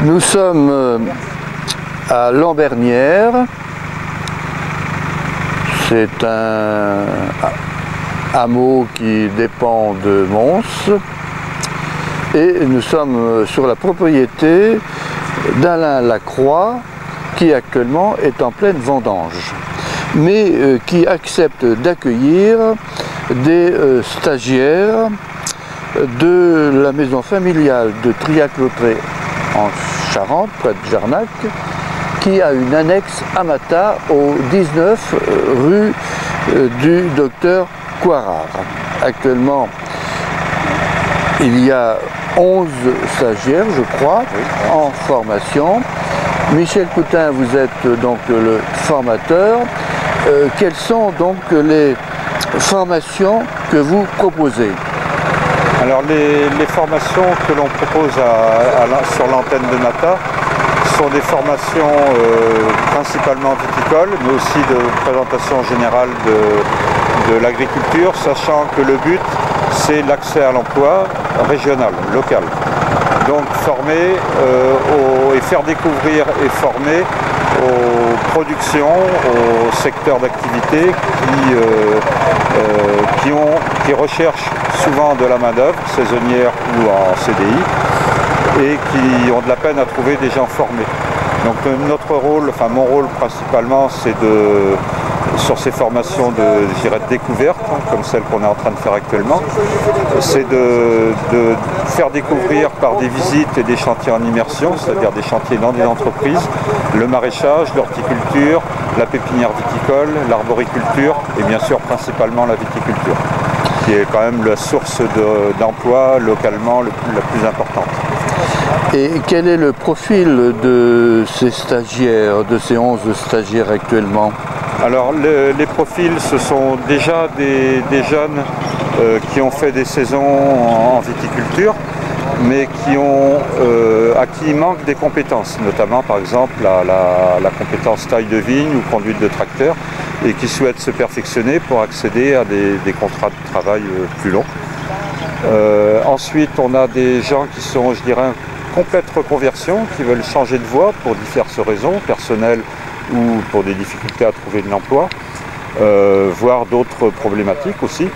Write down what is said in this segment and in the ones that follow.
Nous sommes à Lambernières. C'est un hameau qui dépend de Mons. Et nous sommes sur la propriété d'Alain Lacroix, qui actuellement est en pleine vendange, mais qui accepte d'accueillir des stagiaires de la maison familiale de Triac-Lautrey en Charente, près de Jarnac, qui a une annexe à Mata au 19 rue du docteur Coirard. Actuellement, il y a 11 stagiaires, je crois, en formation. Michel Coutin, vous êtes donc le formateur. Quelles sont donc les formations que vous proposez? Alors les formations que l'on propose sur l'antenne de Mata sont des formations principalement viticoles, mais aussi de présentation générale de l'agriculture, sachant que le but c'est l'accès à l'emploi régional, local. Donc former et faire découvrir et former aux productions, aux secteurs d'activité qui recherchent souvent de la main-d'œuvre, saisonnière ou en CDI, et qui ont de la peine à trouver des gens formés. Donc notre rôle, enfin mon rôle principalement, c'est sur ces formations de découverte, comme celle qu'on est en train de faire actuellement, c'est de faire découvrir par des visites et des chantiers en immersion, c'est-à-dire des chantiers dans des entreprises, le maraîchage, l'horticulture, la pépinière viticole, l'arboriculture et bien sûr principalement la viticulture, qui est quand même la source d'emploi localement la plus importante. Et quel est le profil de ces stagiaires, de ces 11 stagiaires actuellement? Alors les profils, ce sont déjà des jeunes qui ont fait des saisons en viticulture, mais à qui il manque des compétences, notamment par exemple la compétence taille de vigne ou conduite de tracteur, et qui souhaitent se perfectionner pour accéder à des contrats de travail plus longs. Ensuite, on a des gens qui sont, je dirais, en complète reconversion, qui veulent changer de voie pour diverses raisons, personnelles ou pour des difficultés à trouver de l'emploi, voire d'autres problématiques aussi,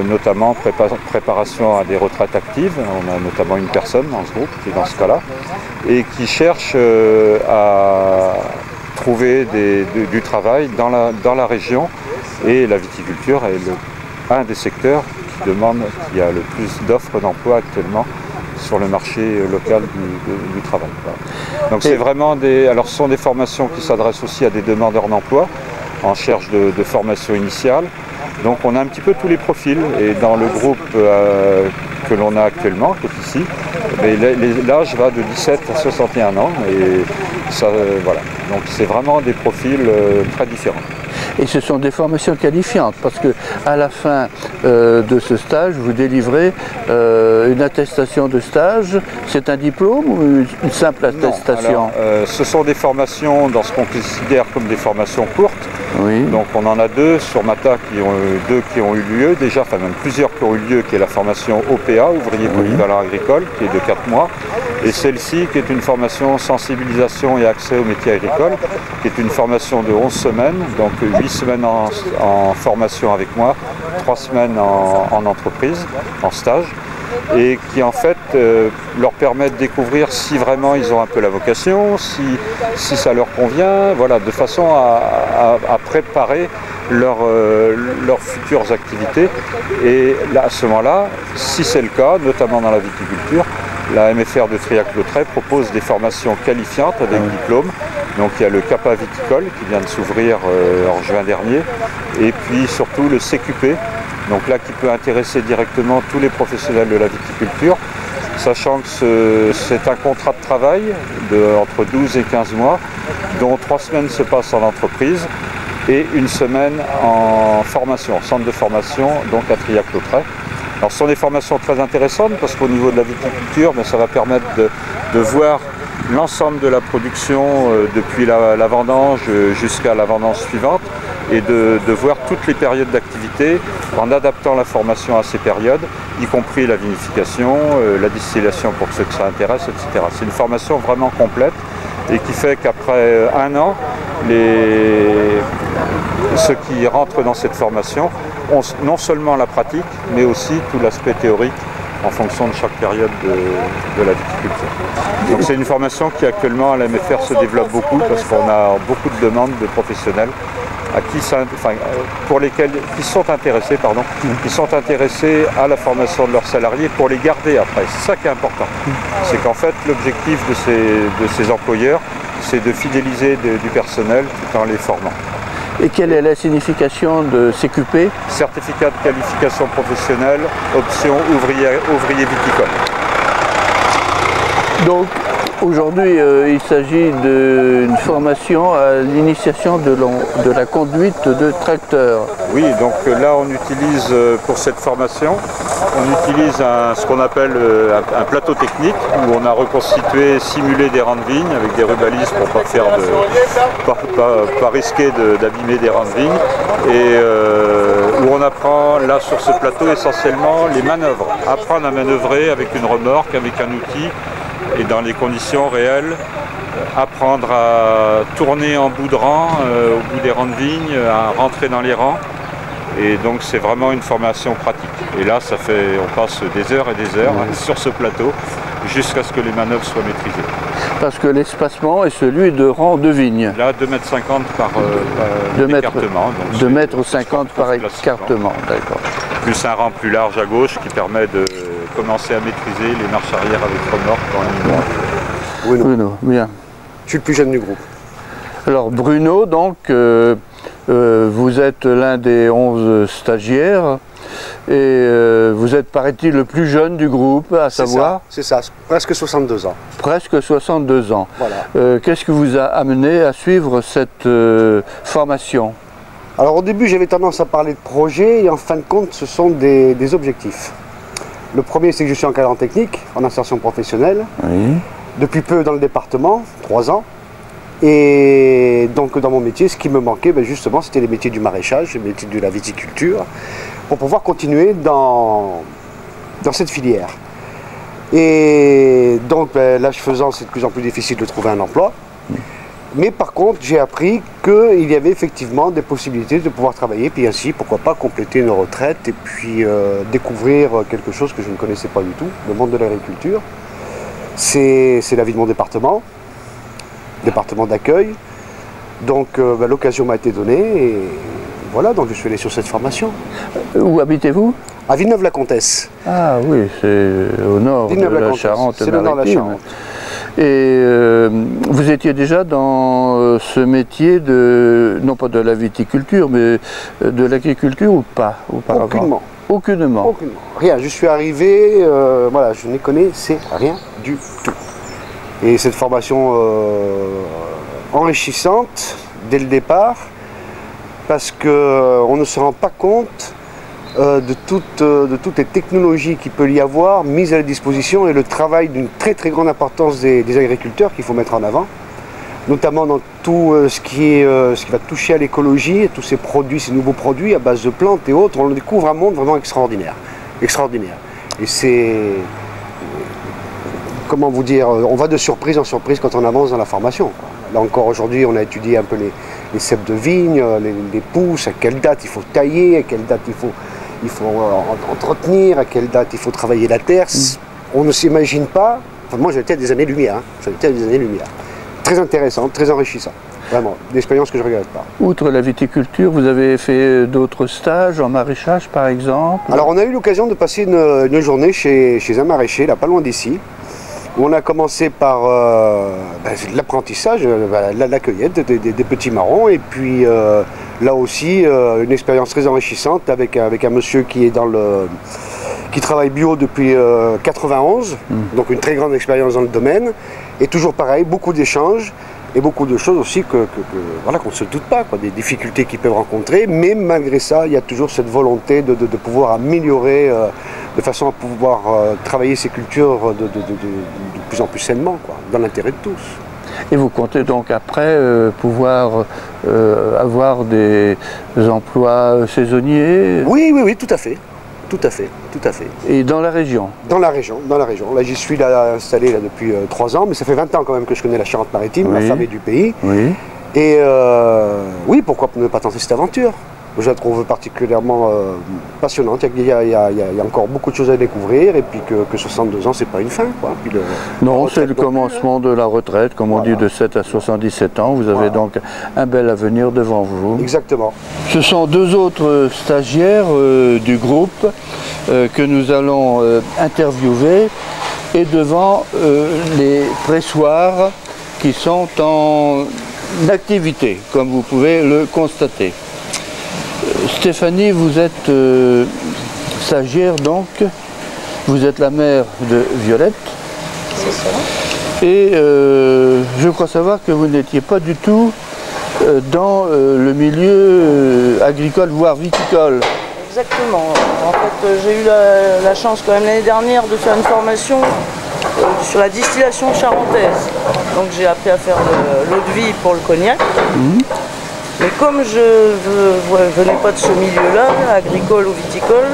notamment préparation à des retraites actives. On a notamment une personne dans ce groupe qui est dans ce cas-là, et qui cherche à trouver du travail dans la région, et la viticulture est un des secteurs qui a le plus d'offres d'emploi actuellement sur le marché local du travail. Donc c'est vraiment ce sont des formations qui s'adressent aussi à des demandeurs d'emploi en recherche de formation initiale. Donc on a un petit peu tous les profils, et dans le groupe que l'on a actuellement, qui est ici, l'âge va de 17 à 61 ans, et ça, voilà. Donc c'est vraiment des profils très différents. Et ce sont des formations qualifiantes, parce que à la fin de ce stage, vous délivrez une attestation de stage. C'est un diplôme ou une simple attestation? Alors, ce sont des formations dans ce qu'on considère comme des formations courtes. Oui. Donc on en a deux sur Mata, deux qui ont eu lieu déjà, enfin même plusieurs qui ont eu lieu, qui est la formation OPA, ouvrier polyvalent agricole, qui est de 4 mois, et celle-ci qui est une formation sensibilisation et accès aux métiers agricoles, qui est une formation de 11 semaines, donc 8 semaines en formation avec moi, 3 semaines en entreprise, en stage, et qui en fait leur permet de découvrir si vraiment ils ont un peu la vocation, si ça leur convient, voilà, de façon à préparer leurs futures activités. Et là, à ce moment-là, si c'est le cas, notamment dans la viticulture, la MFR de Triac-Lautrey propose des formations qualifiantes avec diplôme. Donc il y a le CAPA viticole qui vient de s'ouvrir en juin dernier, et puis surtout le CQP, donc là qui peut intéresser directement tous les professionnels de la viticulture, sachant que c'est un contrat de travail entre 12 et 15 mois, dont 3 semaines se passent en entreprise et 1 semaine en formation, en centre de formation, donc à Triac-Lautrey. Alors ce sont des formations très intéressantes parce qu'au niveau de la viticulture, ça va permettre de voir l'ensemble de la production depuis la vendange jusqu'à la vendange suivante, et de voir toutes les périodes d'activité en adaptant la formation à ces périodes, y compris la vinification, la distillation pour ceux que ça intéresse, etc. C'est une formation vraiment complète et qui fait qu'après un an, ceux qui rentrent dans cette formation ont non seulement la pratique, mais aussi tout l'aspect théorique en fonction de chaque période de la viticulture. Donc c'est une formation qui actuellement à la MFR se développe beaucoup parce qu'on a beaucoup de demandes de professionnels qui sont intéressés à la formation de leurs salariés pour les garder après. C'est ça qui est important. C'est qu'en fait l'objectif de ces employeurs, c'est de fidéliser du personnel tout en les formant. Et quelle est la signification de CQP? Certificat de qualification professionnelle, option ouvrier viticole. Donc aujourd'hui il s'agit d'une formation à l'initiation de la conduite de tracteur. Oui, donc là on utilise pour cette formation, on utilise ce qu'on appelle un plateau technique où on a reconstitué, simulé des rangs de vigne avec des rubalises pour pas risquer d'abîmer des rangs de vigne et où on apprend là sur ce plateau essentiellement les manœuvres, apprendre à manœuvrer avec une remorque, avec un outil et dans les conditions réelles, apprendre à tourner en bout de rang, au bout des rangs de vigne, à rentrer dans les rangs. Et donc c'est vraiment une formation pratique. Et là on passe des heures et des heures sur ce plateau jusqu'à ce que les manœuvres soient maîtrisées. Parce que l'espacement est celui de rang de vigne. Là 2,50 m par écartement. 2,50 m par écartement, d'accord. Plus un rang plus large à gauche qui permet de commencer à maîtriser les marches arrière avec remorque en ligne droite. Bruno, bien. Je suis le plus jeune du groupe. Alors Bruno, donc, vous êtes l'un des 11 stagiaires et vous êtes, paraît-il, le plus jeune du groupe, à savoir... C'est ça, presque 62 ans. Presque 62 ans. Voilà. Qu'est-ce qui vous a amené à suivre cette formation? Alors au début j'avais tendance à parler de projet et en fin de compte ce sont des objectifs. Le premier c'est que je suis encadrant technique en insertion professionnelle, oui. Depuis peu dans le département, 3 ans. Et donc dans mon métier, ce qui me manquait, justement, c'était les métiers du maraîchage, les métiers de la viticulture, pour pouvoir continuer dans cette filière. Et donc l'âge faisant, c'est de plus en plus difficile de trouver un emploi. Mais par contre, j'ai appris qu'il y avait effectivement des possibilités de pouvoir travailler, puis ainsi, pourquoi pas, compléter une retraite et puis découvrir quelque chose que je ne connaissais pas du tout, le monde de l'agriculture. C'est la vie de mon département d'accueil. Donc l'occasion m'a été donnée et voilà, donc je suis allé sur cette formation. Où habitez-vous? À Villeneuve-la-Comtesse. Ah oui, c'est au nord de la Charente. C'est le nord de la Charente. Et vous étiez déjà dans ce métier non pas de la viticulture, mais de l'agriculture ou pas auparavant? Aucunement. Aucunement. Aucunement. Rien, je suis arrivé, voilà, je n'y connaissais rien du tout. Et cette formation enrichissante dès le départ, parce qu'on ne se rend pas compte de toutes les technologies qu'il peut y avoir mises à la disposition et le travail d'une très très grande importance des agriculteurs qu'il faut mettre en avant, notamment dans tout ce qui va toucher à l'écologie, tous ces produits, ces nouveaux produits à base de plantes et autres. On découvre un monde vraiment extraordinaire. Extraordinaire. Et c'est... Comment vous dire, on va de surprise en surprise quand on avance dans la formation. Là encore aujourd'hui, on a étudié un peu les ceps de vigne, les pousses, à quelle date il faut tailler, à quelle date il faut entretenir, à quelle date il faut travailler la terre. On ne s'imagine pas, enfin moi j'étais à des années-lumière, Très intéressant, très enrichissant. Vraiment, une expérience que je ne regrette pas. Outre la viticulture, vous avez fait d'autres stages en maraîchage par exemple? Alors on a eu l'occasion de passer une journée chez un maraîcher, là pas loin d'ici. On a commencé par l'apprentissage, la cueillette des petits marrons et puis là aussi une expérience très enrichissante avec un monsieur qui travaille bio depuis 91, donc une très grande expérience dans le domaine et toujours pareil, beaucoup d'échanges et beaucoup de choses aussi voilà, qu'on ne se doute pas, quoi, des difficultés qu'ils peuvent rencontrer, mais malgré ça, il y a toujours cette volonté de pouvoir améliorer de façon à pouvoir travailler ces cultures de plus en plus sainement, quoi, dans l'intérêt de tous. Et vous comptez donc après pouvoir avoir des emplois saisonniers? Oui, oui, oui, tout à fait. Tout à fait, tout à fait. Et dans la région? Dans la région, dans la région. Là, j'y suis là, installé là, depuis 3 ans, mais ça fait 20 ans quand même que je connais la Charente-Maritime, Oui. la famille du pays. Oui. Et oui, pourquoi ne pas tenter cette aventure? Je la trouve particulièrement passionnante. Il y a encore beaucoup de choses à découvrir, et puis que 62 ans, c'est pas une fin, quoi. Puis non, c'est le commencement de la retraite, comme on dit, de 7 à 77 ans. Vous avez donc un bel avenir devant vous. Exactement. Ce sont 2 autres stagiaires du groupe que nous allons interviewer, et devant les pressoirs qui sont en activité, comme vous pouvez le constater. Stéphanie, vous êtes stagiaire donc, vous êtes la mère de Violette. C'est ça. Et je crois savoir que vous n'étiez pas du tout dans le milieu agricole, voire viticole. Exactement. En fait, j'ai eu la chance quand même l'année dernière de faire une formation sur la distillation charentaise. Donc j'ai appris à faire de l'eau de vie pour le cognac. Mais comme je venais pas de ce milieu-là, agricole ou viticole,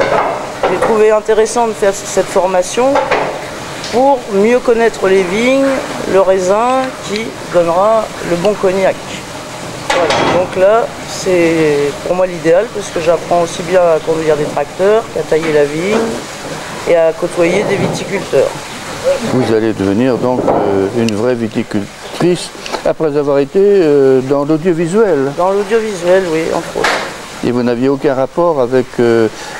j'ai trouvé intéressant de faire cette formation pour mieux connaître les vignes, le raisin qui donnera le bon cognac. Voilà. Donc là, c'est pour moi l'idéal parce que j'apprends aussi bien à conduire des tracteurs qu'à tailler la vigne et à côtoyer des viticulteurs. Vous allez devenir donc une vraie viticultrice après avoir été dans l'audiovisuel. Dans l'audiovisuel, oui, entre autres. Et vous n'aviez aucun rapport avec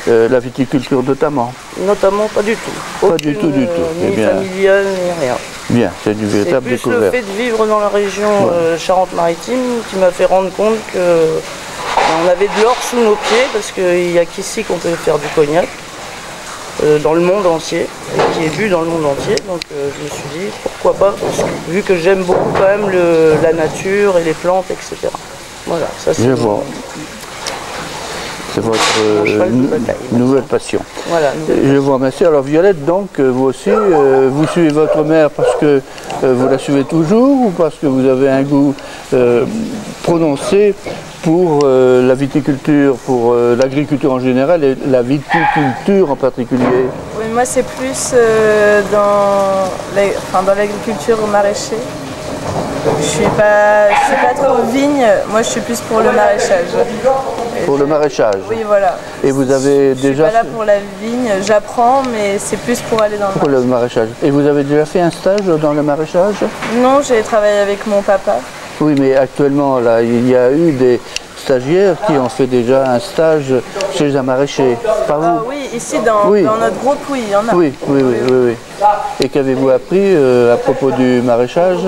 la viticulture notamment? Notamment pas du tout. Pas du tout, du tout. Ni familiale, ni rien. Bien, c'est du véritable C'est plus découverte. le fait de vivre dans la région Charente-Maritime qui m'a fait rendre compte qu'on avait de l'or sous nos pieds parce qu'il n'y a qu'ici qu'on peut faire du cognac. Dans le monde entier, et qui est bu dans le monde entier, donc je me suis dit pourquoi pas, vu que j'aime beaucoup quand même la nature et les plantes, etc. Voilà, ça c'est votre nouvelle passion. Voilà, je vous remercie. Alors Violette, donc vous aussi, vous suivez votre mère parce que vous la suivez toujours ou parce que vous avez un goût prononcé pour la viticulture, pour l'agriculture en général et la viticulture en particulier? Oui, moi c'est plus dans l'agriculture maraîcher. Je suis pas trop vigne, moi je suis plus pour le maraîchage. Pour le maraîchage? Oui, voilà. Et vous avez déjà... Je suis pas là pour la vigne, j'apprends, mais c'est plus pour aller dans le maraîchage. Et vous avez déjà fait un stage dans le maraîchage? Non, j'ai travaillé avec mon papa. Oui, mais actuellement, là, il y a eu des stagiaires qui ont fait déjà un stage chez un maraîcher. Pas vous? Oui, ici dans notre groupe, oui, il y en a. Oui. Et qu'avez-vous appris à propos du maraîchage?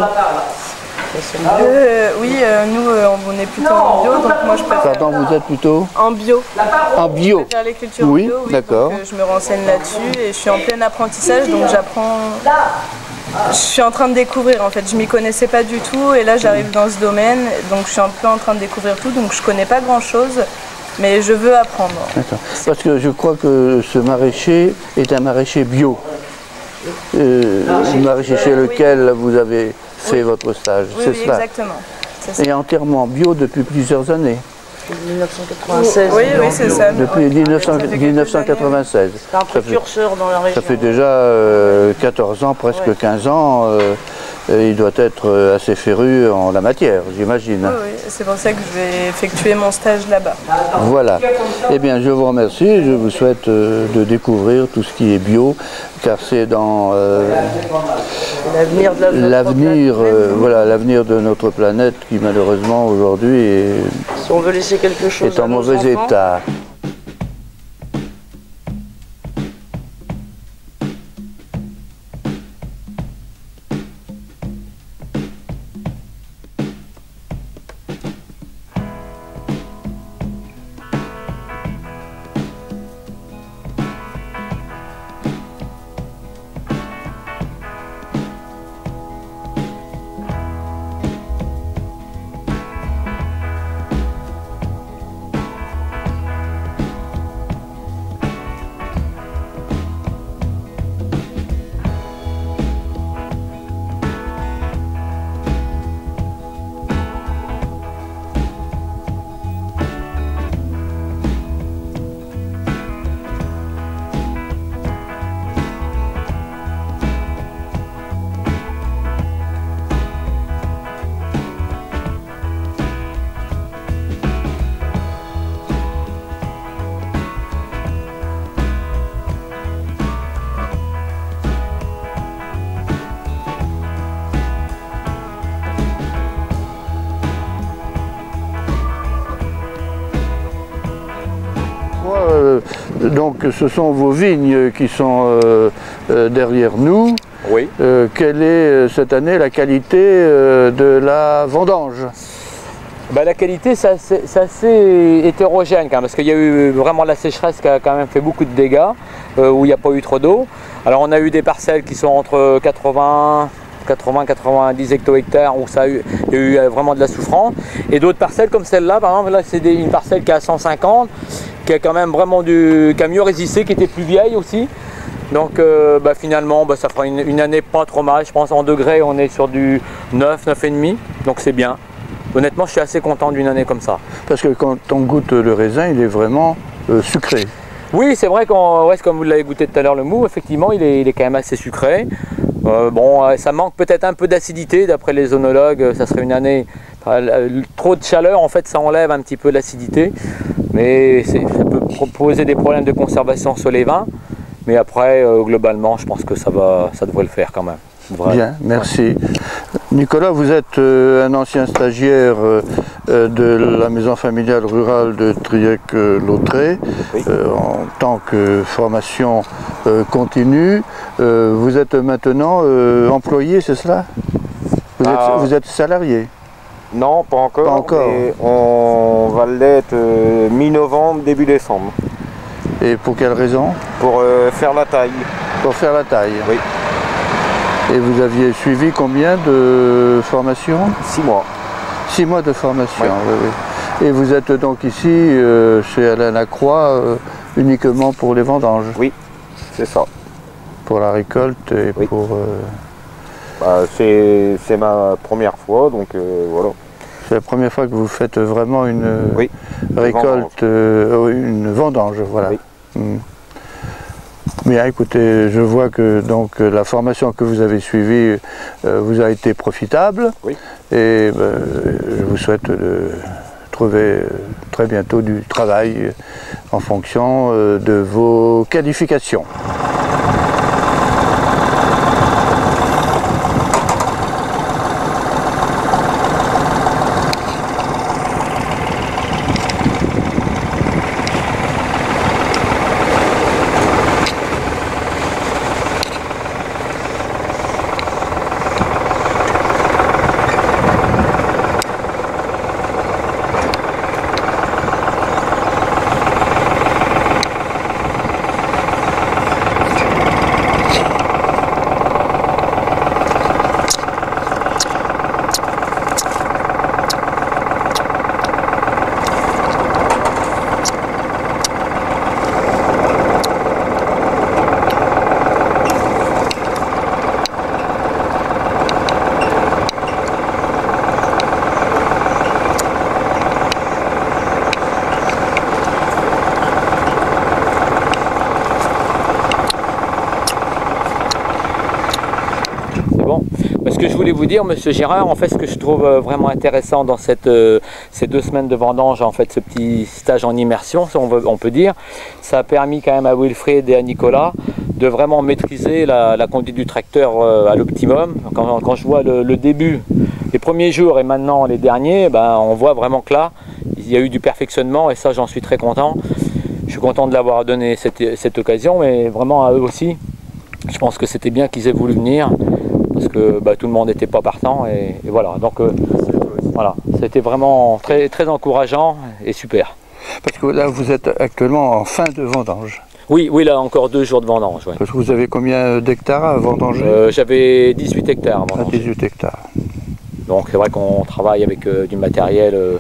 Nous on est plutôt en bio, donc moi je préfère... Pardon, vous êtes plutôt? En bio. En bio? Je préfère les cultures oui, bio, d'accord. Donc je me renseigne là-dessus et je suis en plein apprentissage, donc j'apprends... Je suis en train de découvrir en fait, je m'y connaissais pas du tout et là j'arrive dans ce domaine, donc je suis un peu en train de découvrir tout, donc je connais pas grand chose, mais je veux apprendre. D'accord. Parce que je crois que ce maraîcher est un maraîcher bio. Le maraîcher chez lequel vous avez fait votre stage, c'est cela? Exactement. Et entièrement bio depuis plusieurs années? 1996. Oui, c'est ça. Depuis 1996. C'est un précurseur dans la région. Ça fait déjà 14 ans, presque 15 ans. Il doit être assez féru en la matière, j'imagine. Oui, c'est pour ça que je vais effectuer mon stage là-bas. Voilà. Eh bien, je vous remercie. Je vous souhaite de découvrir tout ce qui est bio, car c'est dans l'avenir de notre planète qui, malheureusement, aujourd'hui si on veut laisser quelque chose est en mauvais état. crois, donc ce sont vos vignes qui sont derrière nous. Oui. Quelle est cette année la qualité de la vendange? La qualité, c'est assez hétérogène quand même, parce qu'il y a eu vraiment la sécheresse qui a quand même fait beaucoup de dégâts, où il n'y a pas eu trop d'eau. Alors on a eu des parcelles qui sont entre 80-90 hecto-hectares où il y a eu vraiment de la souffrance, et d'autres parcelles comme celle-là, par exemple, là c'est une parcelle qui a 150, qui a quand même vraiment qui a mieux résisté, qui était plus vieille aussi. Donc finalement ça fera une année pas trop mal, je pense en degrés on est sur du 9, 9,5, donc c'est bien. Honnêtement je suis assez content d'une année comme ça. Parce que quand on goûte le raisin, il est vraiment sucré. Oui, c'est vrai comme vous l'avez goûté tout à l'heure le mou, effectivement il est quand même assez sucré. Ça manque peut-être un peu d'acidité d'après les œnologues, ça serait une année, trop de chaleur en fait ça enlève un petit peu l'acidité, mais ça peut poser des problèmes de conservation sur les vins, mais après globalement je pense que ça devrait le faire quand même. Bien, merci. Nicolas, vous êtes un ancien stagiaire de la maison familiale rurale de Triec-Lautré, oui. En tant que formation continue. Vous êtes maintenant employé, c'est cela? Vous êtes salarié? Non, pas encore. Pas encore. Mais on va l'être mi-novembre, début décembre. Et pour quelle raison? Pour faire la taille. Pour faire la taille? Oui. Et vous aviez suivi combien de formations? 6 mois. 6 mois de formation, oui. Oui, oui. Et vous êtes donc ici chez Alain Lacroix uniquement pour les vendanges? Oui, c'est ça. Pour la récolte et oui. pour... c'est ma première fois, donc voilà. C'est la première fois que vous faites vraiment une oui. récolte, une vendange, voilà. Oui. Bien, écoutez, je vois que donc la formation que vous avez suivie vous a été profitable. Oui. Et je vous souhaite de trouver très bientôt du travail en fonction de vos qualifications. Ce que je voulais vous dire, Monsieur Girard, en fait, ce que je trouve vraiment intéressant dans ces 2 semaines de vendange, en fait, ce petit stage en immersion, on peut dire, ça a permis quand même à Wilfried et à Nicolas de vraiment maîtriser la conduite du tracteur à l'optimum. Quand je vois le début, les premiers jours et maintenant les derniers, on voit vraiment que là, il y a eu du perfectionnement et ça, j'en suis très content. Je suis content de l'avoir donné cette occasion, mais vraiment à eux aussi. Je pense que c'était bien qu'ils aient voulu venir, parce que tout le monde n'était pas partant, et voilà. Donc voilà, c'était vraiment très, très encourageant et super. Parce que là, vous êtes actuellement en fin de vendange. Oui, là, encore 2 jours de vendange. Ouais. Parce que vous avez combien d'hectares à vendanger? J'avais 18 hectares à vendanger. 18 hectares. Donc c'est vrai qu'on travaille avec du matériel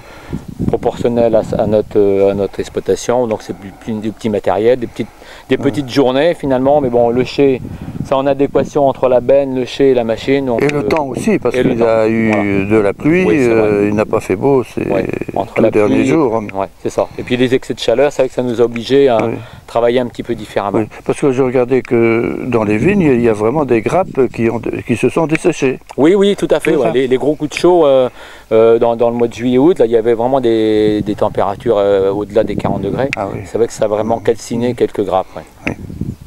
proportionnel à notre exploitation, donc c'est du petit matériel, des petites journées finalement, mais bon, le chai, c'est en adéquation entre la benne, le chai et la machine. Donc, et le temps aussi, parce qu'il a eu de la pluie, oui, il n'a pas fait beau ces derniers jours. Ouais, c'est ça. Et puis les excès de chaleur, c'est vrai que ça nous a obligés à travailler un petit peu différemment. Oui, parce que je regardais que dans les vignes, il y a vraiment des grappes qui se sont desséchées. Oui, tout à fait. Ouais. Les gros coups de chaud dans le mois de juillet-août, là, il y avait vraiment des températures au-delà des 40 degrés. Ah, oui. C'est vrai que ça a vraiment calciné quelques grappes. Ouais. Oui.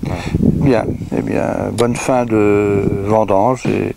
Voilà. Bien, eh bien, bonne fin de vendange et